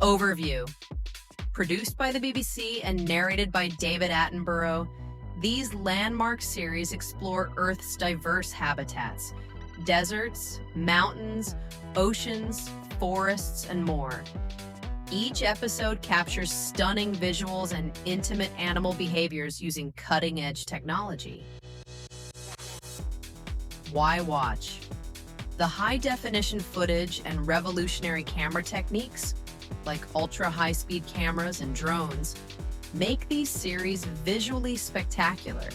Overview. Produced by the BBC and narrated by David Attenborough, these landmark series explore Earth's diverse habitats: deserts, mountains, oceans, forests, and more. Each episode captures stunning visuals and intimate animal behaviors using cutting-edge technology. Why watch? The high-definition footage and revolutionary camera techniques, like ultra-high-speed cameras and drones, make these series visually spectacular.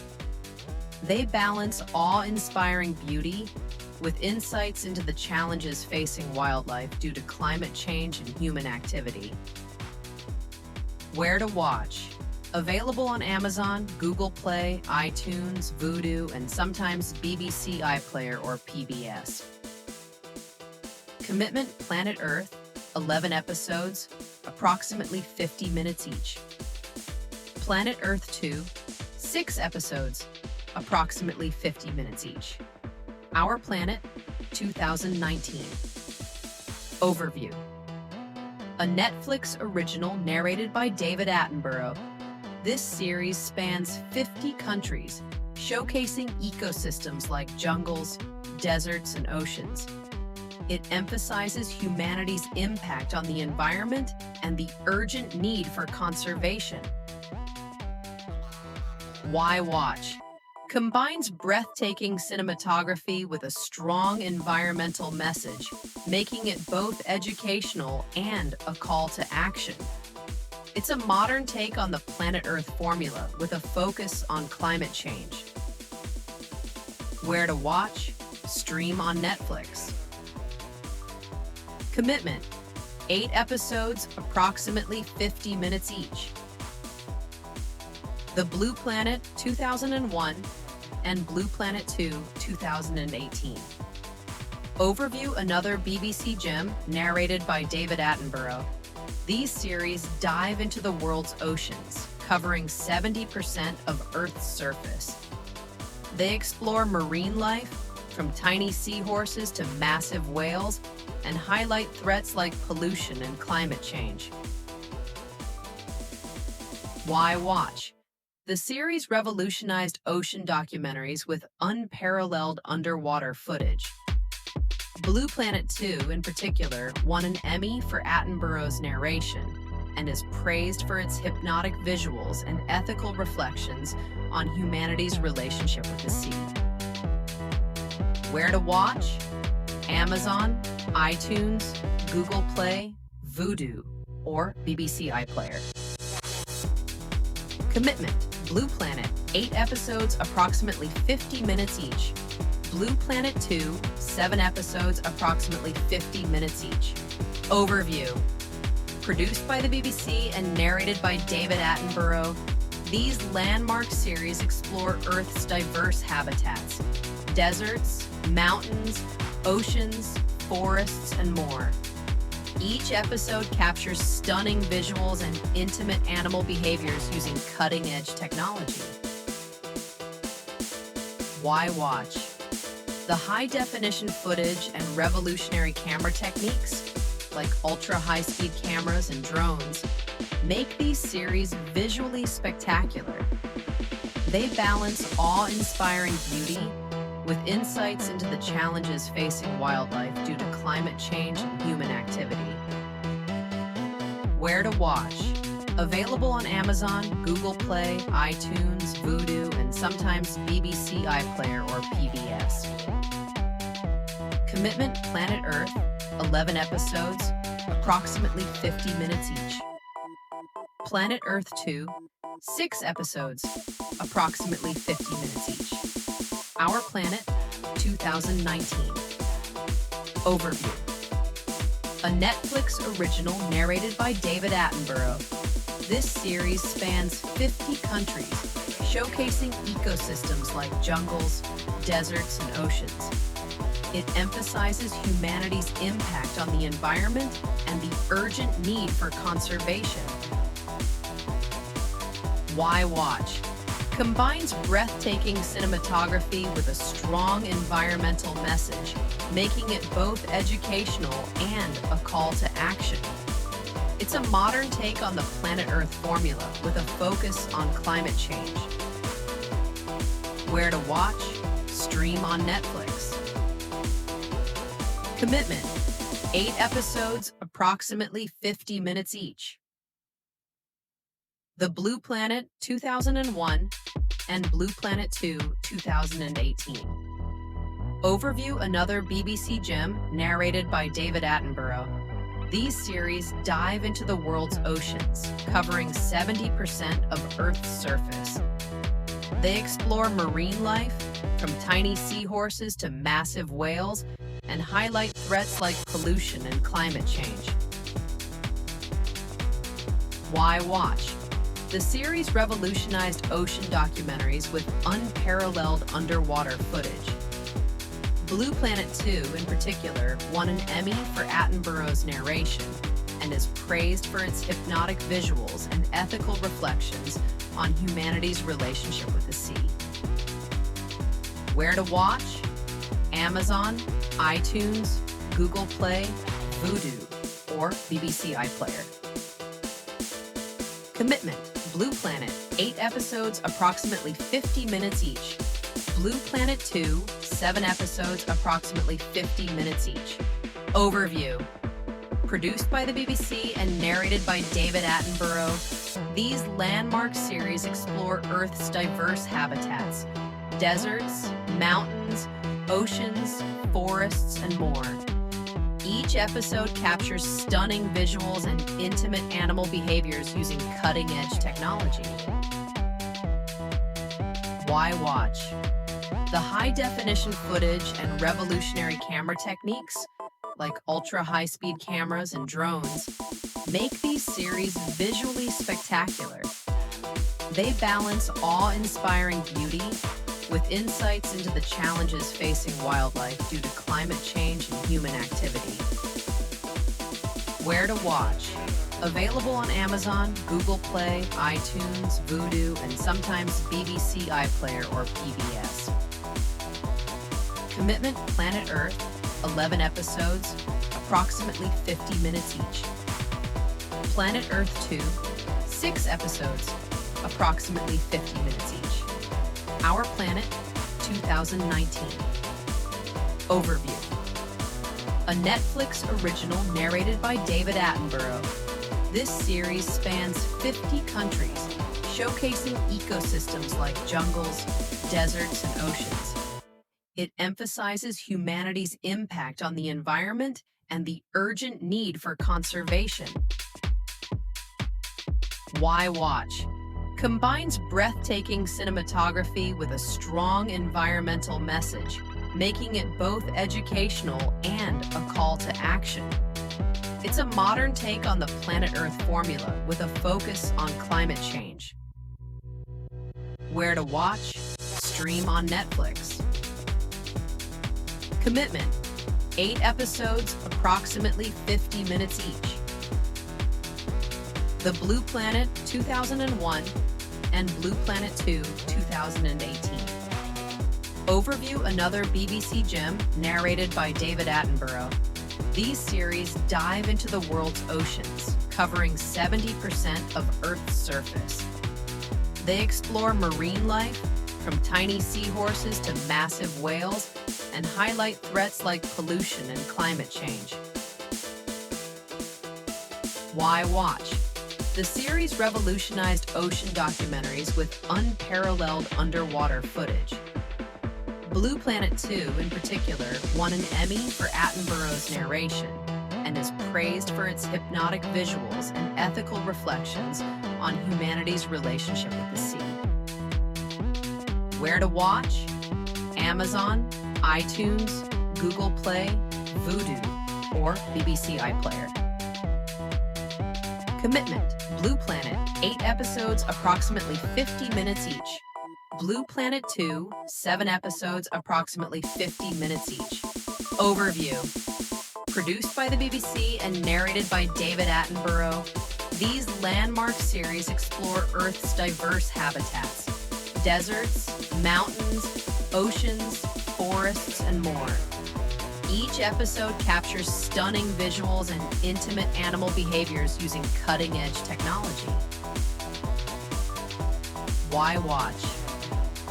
They balance awe-inspiring beauty with insights into the challenges facing wildlife due to climate change and human activity. Where to watch? Available on Amazon, Google Play, iTunes, Vudu, and sometimes BBC iPlayer or PBS. Commitment: Planet Earth, 11 episodes, approximately 50 minutes each. Planet Earth 2, 6 episodes, approximately 50 minutes each. Our Planet, 2019. Overview. A Netflix original narrated by David Attenborough, this series spans 50 countries, showcasing ecosystems like jungles, deserts, and oceans. It emphasizes humanity's impact on the environment and the urgent need for conservation. Why watch? Combines breathtaking cinematography with a strong environmental message, making it both educational and a call to action. It's a modern take on the Planet Earth formula with a focus on climate change. Where to watch? Stream on Netflix. Commitment: 8 episodes, approximately 50 minutes each. The Blue Planet, 2001, and Blue Planet 2, 2018. Overview: another BBC gem, narrated by David Attenborough. These series dive into the world's oceans, covering 70% of Earth's surface. They explore marine life, from tiny seahorses to massive whales, and highlight threats like pollution and climate change. Why watch? The series revolutionized ocean documentaries with unparalleled underwater footage. Blue Planet 2, in particular, won an Emmy for Attenborough's narration and is praised for its hypnotic visuals and ethical reflections on humanity's relationship with the sea. Where to watch? Amazon, iTunes, Google Play, Vudu, or BBC iPlayer. Commitment: Blue Planet, 8 episodes, approximately 50 minutes each. Blue Planet 2, 7 episodes, approximately 50 minutes each. Overview. Produced by the BBC and narrated by David Attenborough, these landmark series explore Earth's diverse habitats: deserts, mountains, oceans, forests, and more. Each episode captures stunning visuals and intimate animal behaviors using cutting-edge technology. Why watch? The high-definition footage and revolutionary camera techniques, like ultra-high-speed cameras and drones, make these series visually spectacular. They balance awe-inspiring beauty with insights into the challenges facing wildlife due to climate change and human activity. Where to watch? Available on Amazon, Google Play, iTunes, Vudu, and sometimes BBC iPlayer or PBS. Commitment: Planet Earth, 11 episodes, approximately 50 minutes each. Planet Earth 2, 6 episodes, approximately 50 minutes each. Our Planet, 2019. Overview. A Netflix original narrated by David Attenborough, this series spans 50 countries, showcasing ecosystems like jungles, deserts, and oceans. It emphasizes humanity's impact on the environment and the urgent need for conservation. Why watch? Combines breathtaking cinematography with a strong environmental message, making it both educational and a call to action. It's a modern take on the planet Earth formula with a focus on climate change. Where to watch? Stream on Netflix. Commitment: 8 episodes, approximately 50 minutes each. The Blue Planet 2001 and Blue Planet 2 2018. Overview: another BBC gem, narrated by David Attenborough. These series dive into the world's oceans, covering 70% of Earth's surface. They explore marine life, from tiny seahorses to massive whales, and highlight threats like pollution and climate change. Why watch? The series revolutionized ocean documentaries with unparalleled underwater footage. Blue Planet 2, in particular, won an Emmy for Attenborough's narration and is praised for its hypnotic visuals and ethical reflections on humanity's relationship with the sea. Where to watch? Amazon, iTunes, Google Play, Vudu, or BBC iPlayer. Commitment: Blue Planet, 8 episodes, approximately 50 minutes each. Blue Planet 2, 7 episodes, approximately 50 minutes each. Overview: produced by the BBC and narrated by David Attenborough, these landmark series explore Earth's diverse habitats: deserts, mountains, oceans, forests, and more. Each episode captures stunning visuals and intimate animal behaviors using cutting-edge technology. Why watch? The high-definition footage and revolutionary camera techniques, like ultra-high-speed cameras and drones, make these series visually spectacular. They balance awe-inspiring beauty with insights into the challenges facing wildlife due to climate change and human activity. Where to watch? Available on Amazon, Google Play, iTunes, Vudu, and sometimes BBC iPlayer or PBS. Commitment: Planet Earth, 11 episodes, approximately 50 minutes each. Planet Earth 2, 6 episodes, approximately 50 minutes each. Our Planet 2019. Overview: a Netflix original narrated by David Attenborough. This series spans 50 countries, showcasing ecosystems like jungles, deserts, and oceans. It emphasizes humanity's impact on the environment and the urgent need for conservation. Why watch? Combines breathtaking cinematography with a strong environmental message, making it both educational and a call to action. It's a modern take on the planet Earth formula with a focus on climate change. Where to watch? Stream on Netflix. Commitment: 8 episodes, approximately 50 minutes each. The Blue Planet 2001 and Blue Planet 2 2018. Overview: another BBC gem, narrated by David Attenborough. These series dive into the world's oceans, covering 70% of Earth's surface. They explore marine life, from tiny seahorses to massive whales, and highlight threats like pollution and climate change. Why watch? The series revolutionized ocean documentaries with unparalleled underwater footage. Blue Planet 2, in particular, won an Emmy for Attenborough's narration and is praised for its hypnotic visuals and ethical reflections on humanity's relationship with the sea. Where to watch? Amazon, iTunes, Google Play, Vudu, or BBC iPlayer. Commitment: Blue Planet, 8 episodes, approximately 50 minutes each. Blue Planet 2, 7 episodes, approximately 50 minutes each. Overview: produced by the BBC and narrated by David Attenborough, these landmark series explore Earth's diverse habitats: deserts, mountains, oceans, forests, and more. Each episode captures stunning visuals and intimate animal behaviors using cutting-edge technology. Why watch?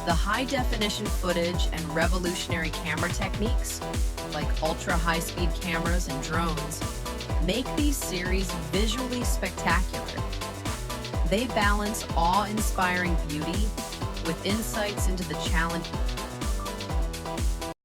The high-definition footage and revolutionary camera techniques, like ultra-high-speed cameras and drones, make these series visually spectacular. They balance awe-inspiring beauty with insights into the challenge.